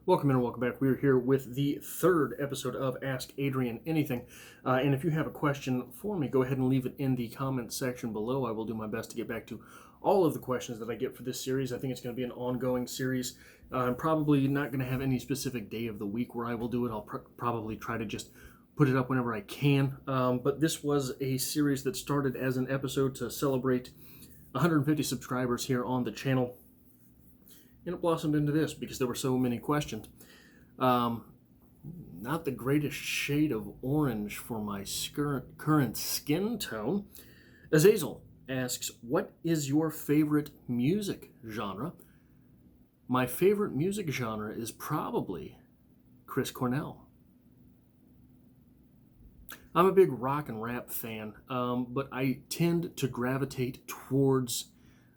Welcome in and welcome back. We're here with the third episode of Ask Adrian Anything. And if you have a question for me, go ahead and leave it in the comments section below. I will do my best to get back to all of the questions that I get for this series. I think it's going to be an ongoing series. I'm probably not going to have any specific day of the week where I will do it. I'll probably try to just put it up whenever I can. But this was a series that started as an episode to celebrate 150 subscribers here on the channel. And it blossomed into this because there were so many questions. Not the greatest shade of orange for my current skin tone. Azazel asks, what is your favorite music genre? My favorite music genre is probably Chris Cornell. I'm a big rock and rap fan, but I tend to gravitate towards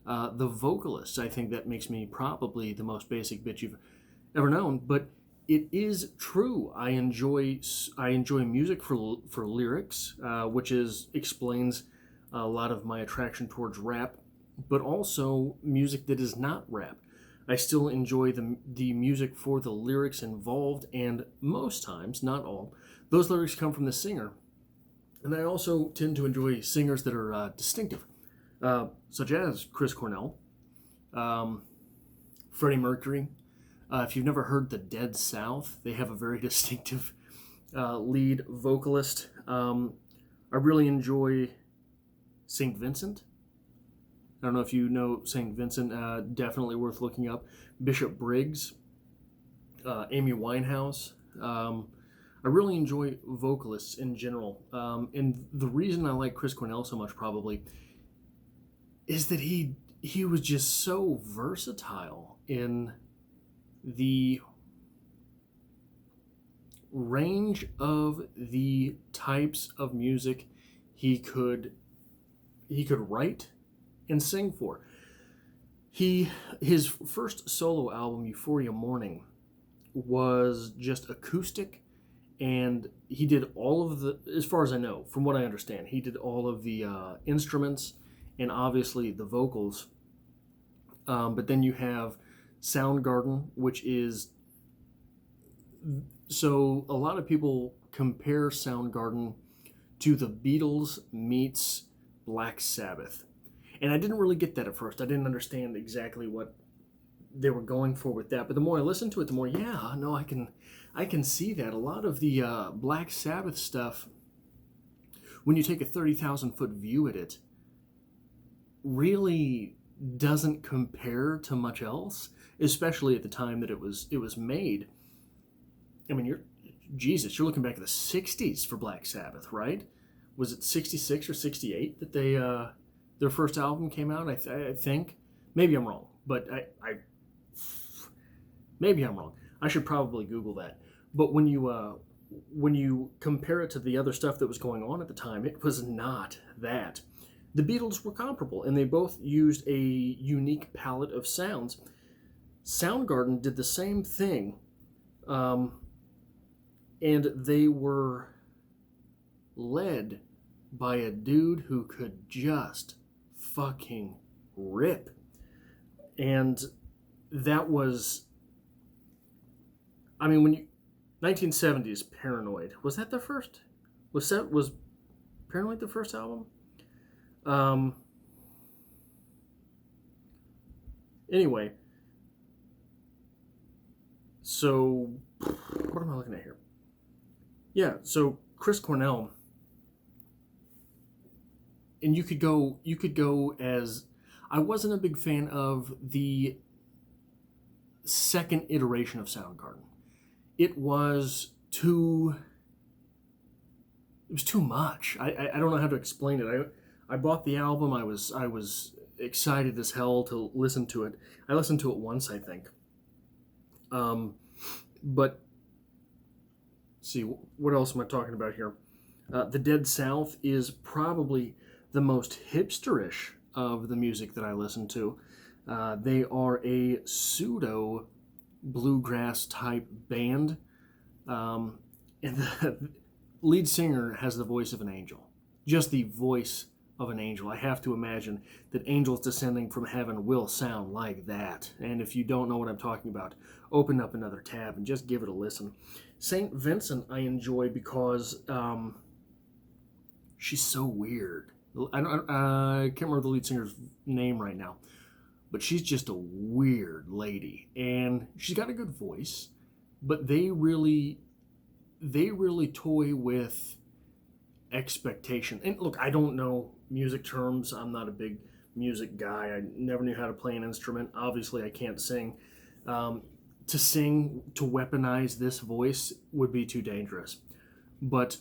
the vocalists. I think that makes me probably the most basic bitch you've ever known, but it is true. I enjoy music for lyrics, which explains a lot of my attraction towards rap, but also music that is not rap. I still enjoy the music for the lyrics involved, and most times, not all, those lyrics come from the singer. And I also tend to enjoy singers that are distinctive. Such as Chris Cornell, Freddie Mercury. If you've never heard the Dead South, they have a very distinctive lead vocalist. I really enjoy St. Vincent. I don't know if you know St. Vincent, definitely worth looking up. Bishop Briggs, Amy Winehouse. I really enjoy vocalists in general. And the reason I like Chris Cornell so much probably is that he was just so versatile in the range of the types of music he could write and sing for. His first solo album, Euphoria Morning, was just acoustic, and he did all of the, as far as I know, from what I understand, he did all of the instruments and obviously the vocals. But then you have Soundgarden, which is... So a lot of people compare Soundgarden to the Beatles meets Black Sabbath. And I didn't really get that at first. I didn't understand exactly what they were going for with that. But the more I listened to it, the more, I can see that. A lot of the Black Sabbath stuff, when you take a 30,000-foot view at it, really doesn't compare to much else, especially at the time that it was made. I mean, you're looking back at the 60s for Black Sabbath, right? Was it 66 or 68 that they their first album came out? I think. Maybe I'm wrong, but maybe I'm wrong. I should probably Google that. But when you compare it to the other stuff that was going on at the time, it was not that. The Beatles were comparable, and they both used a unique palette of sounds. Soundgarden did the same thing, and they were led by a dude who could just fucking rip. And that was, I mean, 1970s Paranoid, was that the first? Was Paranoid the first album? Anyway, so what am I looking at here? Yeah, so Chris Cornell, and you could go as, I wasn't a big fan of the second iteration of Soundgarden. It was too much. I don't know how to explain it. I bought the album. I was excited as hell to listen to it. I listened to it once, I think. But see, what else am I talking about here? The Dead South is probably the most hipsterish of the music that I listen to. They are a pseudo bluegrass type band, and the lead singer has the voice of an angel. Just the voice of an angel. I have to imagine that angels descending from heaven will sound like that. And if you don't know what I'm talking about, open up another tab and just give it a listen. St. Vincent I enjoy because she's so weird. I can't remember the lead singer's name right now, but she's just a weird lady, and she's got a good voice, but they really toy with expectation. And look, I don't know music terms. I'm not a big music guy. I never knew how to play an instrument. Obviously, I can't sing. To sing, to weaponize this voice would be too dangerous. But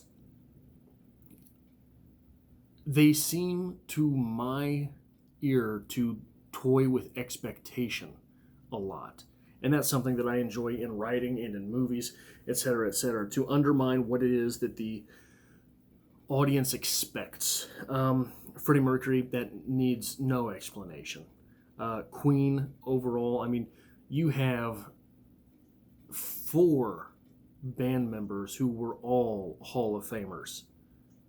they seem, to my ear, to toy with expectation a lot. And that's something that I enjoy in writing and in movies, etc., to undermine what it is that the audience expects. Freddie Mercury, that needs no explanation. Queen, overall, I mean, you have 4 band members who were all Hall of Famers.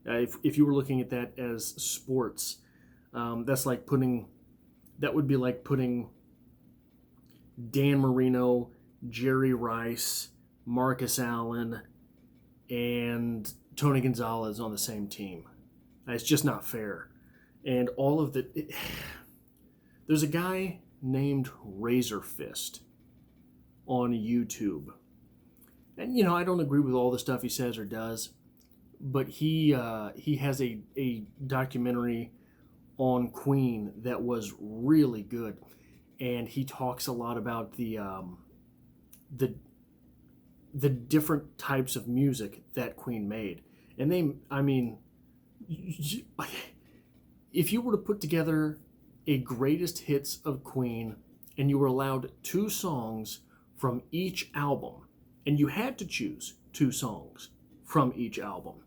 If you were looking at that as sports, that would be like putting Dan Marino, Jerry Rice, Marcus Allen, and Tony Gonzalez on the same team. It's just not fair. And all of the... There's a guy named Razor Fist on YouTube. And, I don't agree with all the stuff he says or does, but he has a documentary on Queen that was really good. And he talks a lot about the different types of music that Queen made. And if you were to put together a greatest hits of Queen and you were allowed 2 songs from each album, and you had to choose 2 songs from each album,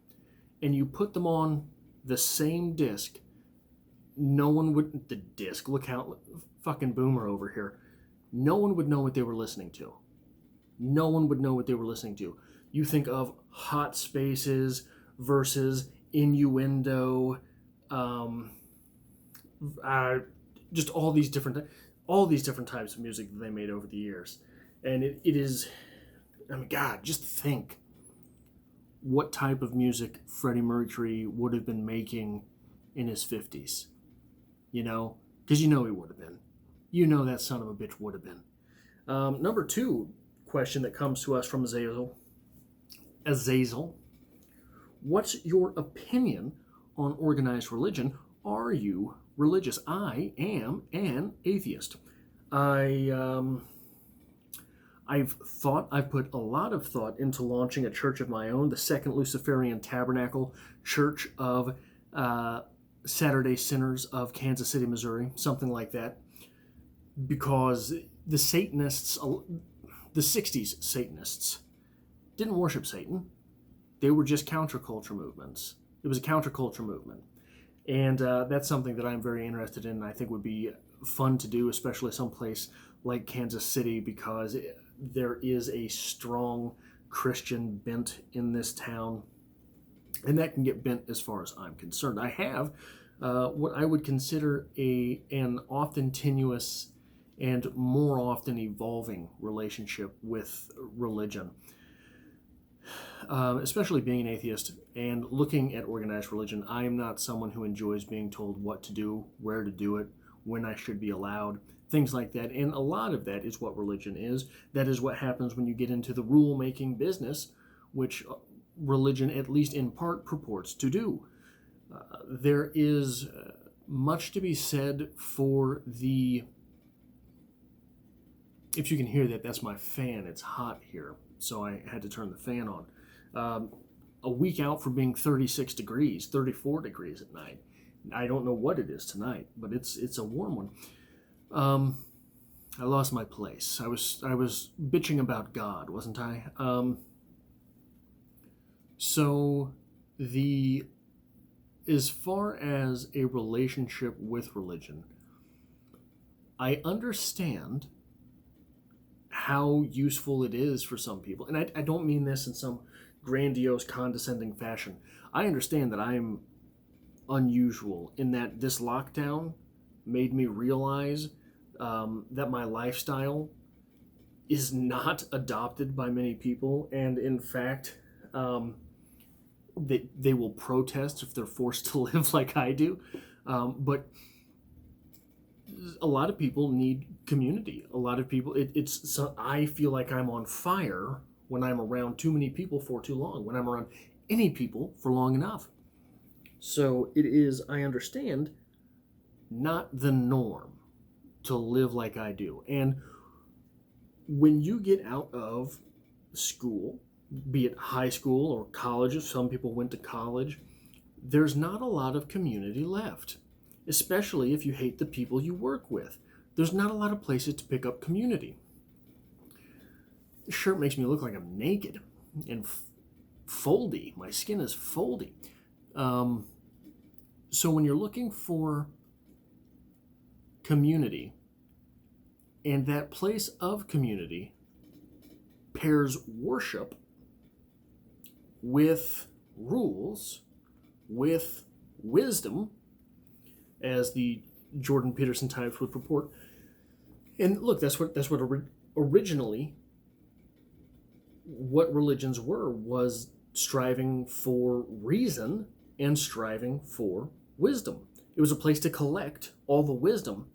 and you put them on the same disc, no one would... The disc, look how... Fucking boomer over here. No one would know what they were listening to. No one would know what they were listening to. You think of Hot Spaces versus Innuendo, just all these different types of music that they made over the years. And it is, God, just think what type of music Freddie Mercury would have been making in his 50s. Because he would have been. That son of a bitch would have been. Number 2 question that comes to us from Azazel. What's your opinion on organized religion? Are you religious? I am an atheist. I've put a lot of thought into launching a church of my own, the Second Luciferian Tabernacle Church of Saturday Sinners of Kansas City, Missouri, something like that. Because the Satanists, the 60s Satanists, didn't worship Satan. They were just counterculture movements. It was a counterculture movement. And that's something that I'm very interested in and I think would be fun to do, especially someplace like Kansas City, because there is a strong Christian bent in this town. And that can get bent as far as I'm concerned. I have what I would consider an often tenuous and more often evolving relationship with religion. Especially being an atheist and looking at organized religion, I am not someone who enjoys being told what to do, where to do it, when I should be allowed, things like that. And a lot of that is what religion is. That is what happens when you get into the rule-making business, which religion, at least in part, purports to do. There is much to be said for the... If you can hear that, that's my fan. It's hot here, so I had to turn the fan on. A week out from being 36 degrees, 34 degrees at night. I don't know what it is tonight, but it's a warm one. I lost my place. I was bitching about God, wasn't I? So as far as a relationship with religion, I understand how useful it is for some people. And I don't mean this in some grandiose, condescending fashion. I understand that I'm unusual in that this lockdown made me realize that my lifestyle is not adopted by many people, and in fact, they will protest if they're forced to live like I do. But a lot of people need community. A lot of people, I feel like I'm on fire when I'm around too many people for too long, when I'm around any people for long enough. So it is, I understand, not the norm to live like I do. And when you get out of school, be it high school or college, if some people went to college, there's not a lot of community left, especially if you hate the people you work with. There's not a lot of places to pick up community. This shirt makes me look like I'm naked and foldy. My skin is foldy. So when you're looking for community, and that place of community pairs worship with rules, with wisdom, as the Jordan Peterson types would purport. And look, that's what originally what religions was striving for reason and striving for wisdom. It was a place to collect all the wisdom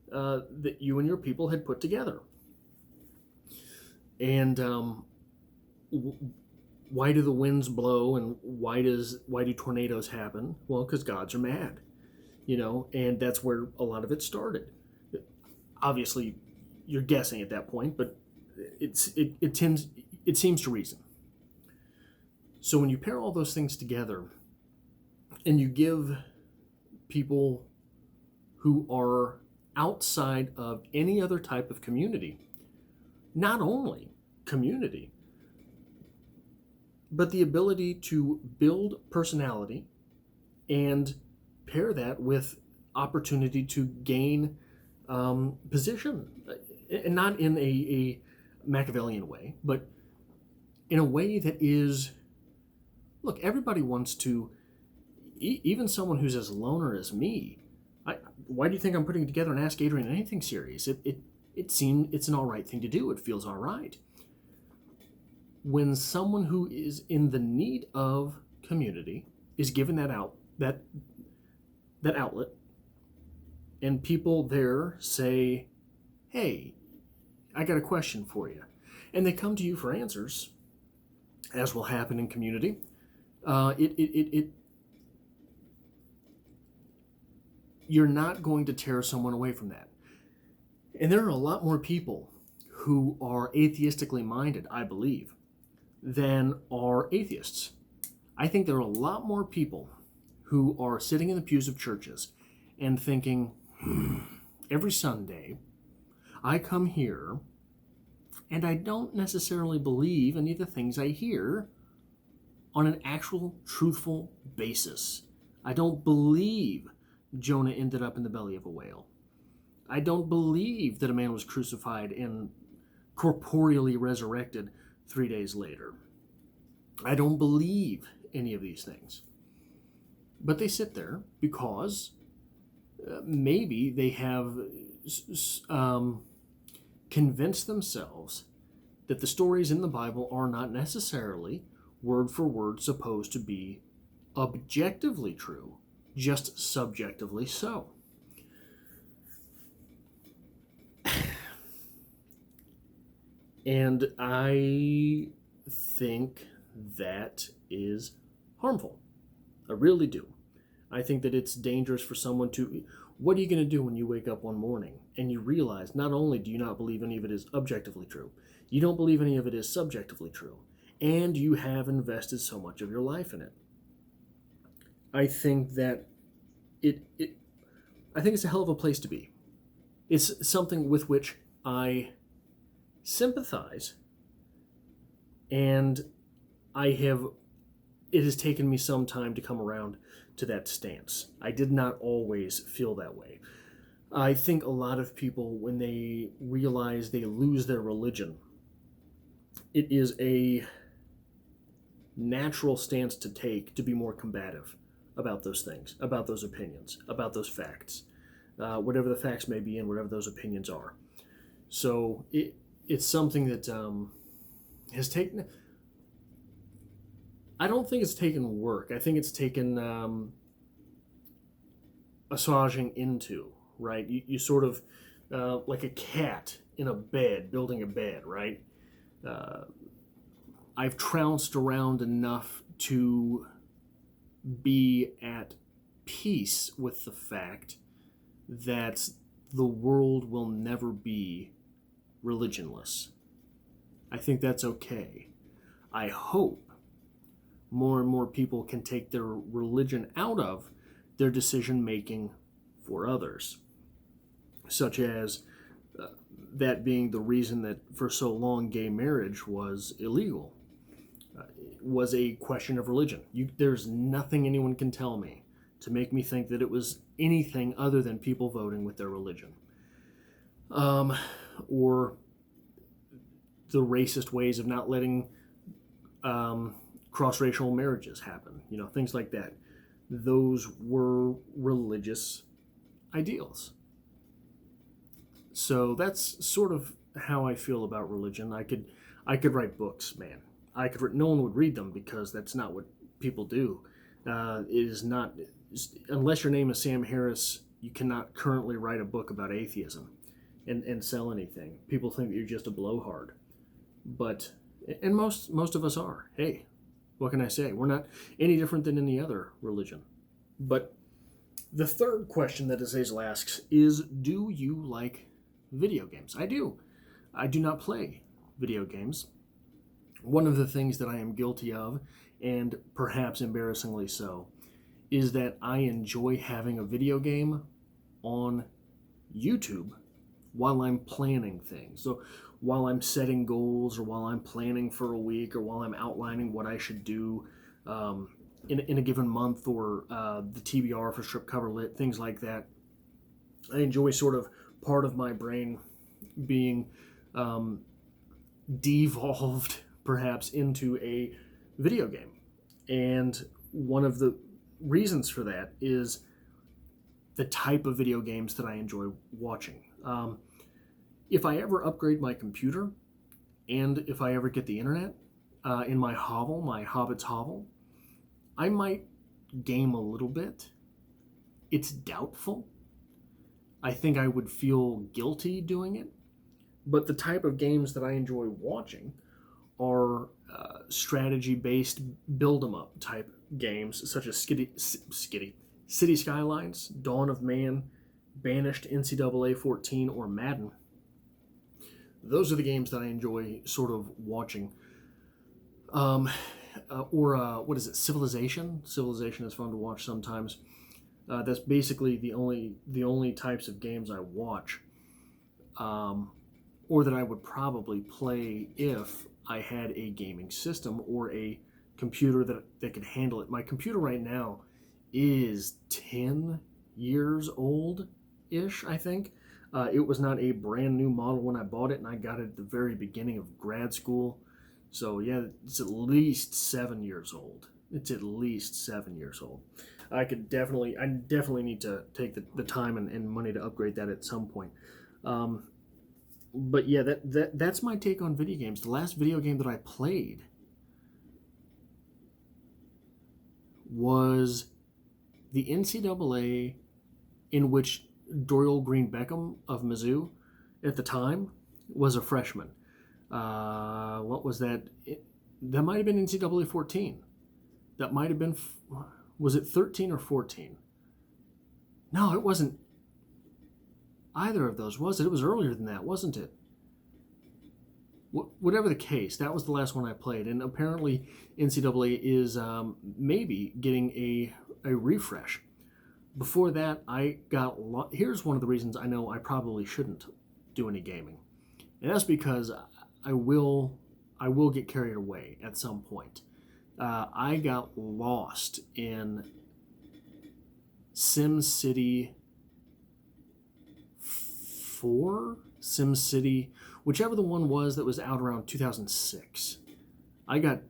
that you and your people had put together. And why do the winds blow, and why do tornadoes happen? Well, because gods are mad, and that's where a lot of it started. Obviously, you're guessing at that point, but it seems to reason. So when you pair all those things together, and you give people who are outside of any other type of community, not only community, but the ability to build personality and pair that with opportunity to gain position, and not in a Machiavellian way, but in a way that is, look, everybody wants to, even someone who's as loner as me. Why do you think I'm putting together an Ask Adrian Anything series? It's an all right thing to do. It feels all right. When someone who is in the need of community is given that outlet, and people there say, "Hey, I got a question for you," and they come to you for answers, as will happen in community, you're not going to tear someone away from that. And there are a lot more people who are atheistically minded, I believe, than are atheists. I think there are a lot more people who are sitting in the pews of churches and thinking, every Sunday, I come here and I don't necessarily believe any of the things I hear on an actual, truthful basis. I don't believe Jonah ended up in the belly of a whale. I don't believe that a man was crucified and corporeally resurrected 3 days later. I don't believe any of these things. But they sit there because maybe they have convinced themselves that the stories in the Bible are not necessarily word for word supposed to be objectively true, just subjectively so. And I think that is harmful. I really do. I think that it's dangerous for someone to... What are you going to do when you wake up one morning and you realize not only do you not believe any of it is objectively true, you don't believe any of it is subjectively true, and you have invested so much of your life in it? I think that I think it's a hell of a place to be. It's something with which I sympathize, and it has taken me some time to come around to that stance. I did not always feel that way. I think a lot of people, when they realize they lose their religion, it is a natural stance to take to be more combative about those things, about those opinions, about those facts, whatever the facts may be and whatever those opinions are. So it's something that has taken. I don't think it's taken work. I think it's taken massaging into, right? You sort of, like a cat in a bed, building a bed, right? I've trounced around enough to be at peace with the fact that the world will never be religionless. I think that's okay. I hope more and more people can take their religion out of their decision making for others, such as that being the reason that for so long gay marriage was illegal. It was a question of religion. There's nothing anyone can tell me to make me think that it was anything other than people voting with their religion. Or the racist ways of not letting cross-racial marriages happen, things like that. Those were religious ideals. So that's sort of how I feel about religion. I could write books, man. No one would read them because that's not what people do. It is not, unless your name is Sam Harris, you cannot currently write a book about atheism and sell anything. People think that you're just a blowhard. And most of us are. Hey, what can I say? We're not any different than any other religion. But the third question that Azazel asks is, do you like video games? I do. I do not play video games. One of the things that I am guilty of, and perhaps embarrassingly so, is that I enjoy having a video game on YouTube while I'm planning things. So while I'm setting goals, or while I'm planning for a week, or while I'm outlining what I should do in a given month, or the TBR for Strip Cover Lit, things like that, I enjoy sort of part of my brain being devolved perhaps into a video game. And one of the reasons for that is the type of video games that I enjoy watching. If I ever upgrade my computer, and if I ever get the internet in my hovel, my Hobbit's hovel, I might game a little bit. It's doubtful. I think I would feel guilty doing it. But the type of games that I enjoy watching are strategy-based build-em-up type games, such as City Skylines, Dawn of Man, Banished, NCAA 14, or Madden. Those are the games that I enjoy sort of watching. What is it? Civilization? Civilization is fun to watch sometimes. That's basically the only types of games I watch, or that I would probably play if I had a gaming system or a computer that could handle it. My computer right now is 10 years old-ish, I think. It was not a brand new model when I bought it, and I got it at the very beginning of grad school. So yeah, it's at least 7 years old. It's at least 7 years old. I definitely need to take the time and money to upgrade that at some point. But yeah, that's my take on video games. The last video game that I played was the NCAA, in which Dorial Green Beckham of Mizzou at the time was a freshman. What was that? That might have been NCAA 14. That might have been, was it 13 or 14? No, it wasn't either of those, was it? It was earlier than that, wasn't it? Whatever the case, that was the last one I played. And apparently NCAA is maybe getting a refresh. Before that, I got here's one of the reasons I know I probably shouldn't do any gaming. And that's because I will get carried away at some point. I got lost in SimCity 4? SimCity, whichever the one was that was out around 2006. I got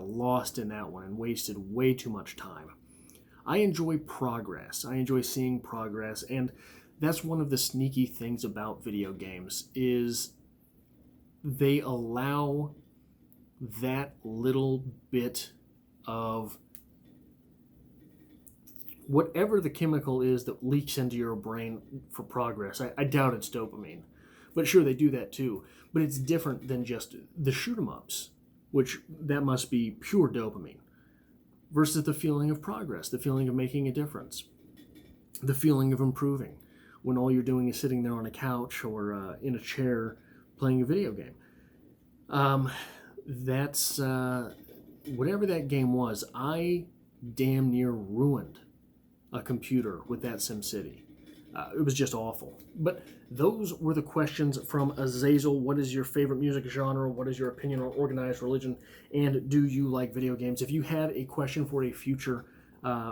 lost in that one and wasted way too much time. I enjoy progress. I enjoy seeing progress, and that's one of the sneaky things about video games is they allow that little bit of whatever the chemical is that leaks into your brain for progress. I doubt it's dopamine, but sure, they do that too. But it's different than just the shoot 'em ups, which that must be pure dopamine, versus the feeling of progress, the feeling of making a difference, the feeling of improving when all you're doing is sitting there on a couch or in a chair playing a video game. That's whatever that game was. I damn near ruined a computer with that SimCity. It was just awful. But those were the questions from Azazel. What is your favorite music genre? What is your opinion on organized religion? And do you like video games? If you have a question for a future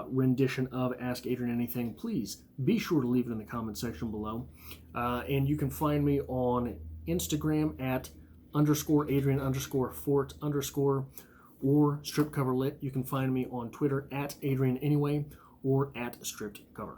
rendition of Ask Adrian Anything, please be sure to leave it in the comment section below. And you can find me on Instagram at _Adrian_Fort_ or Strip Cover Lit. You can find me on Twitter at Adrian Anyway or at Stripped Cover.